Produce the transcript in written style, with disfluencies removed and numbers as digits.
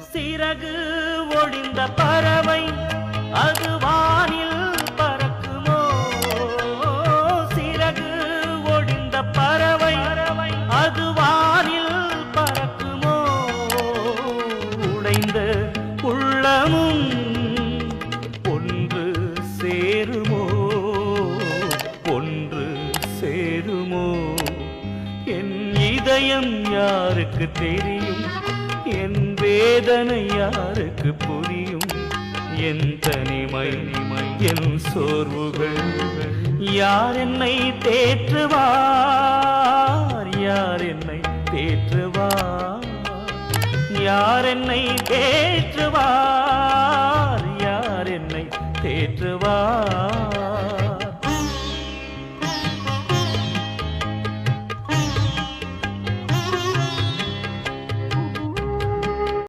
சிறகு ஒழிந்த பறவை அது வானில் பறக்குமோ? சிறகு ஒழிந்த பறவை அது வானில் பறக்குமோ? உடைந்த உள்ளமும் ஒன்று சேருமோ? ஒன்று சேருமோ? என் இதயம் யாருக்கு தெரியும்? என் வேதனை யாருக்கு புரியும்? என் தனிமை என் சோர்வுகள் யார் என்னை தேற்றுவார்? யார் என்னை தேற்றுவார்? யார் என்னை தேற்றுவார்? யார் என்னை தேற்றுவார்?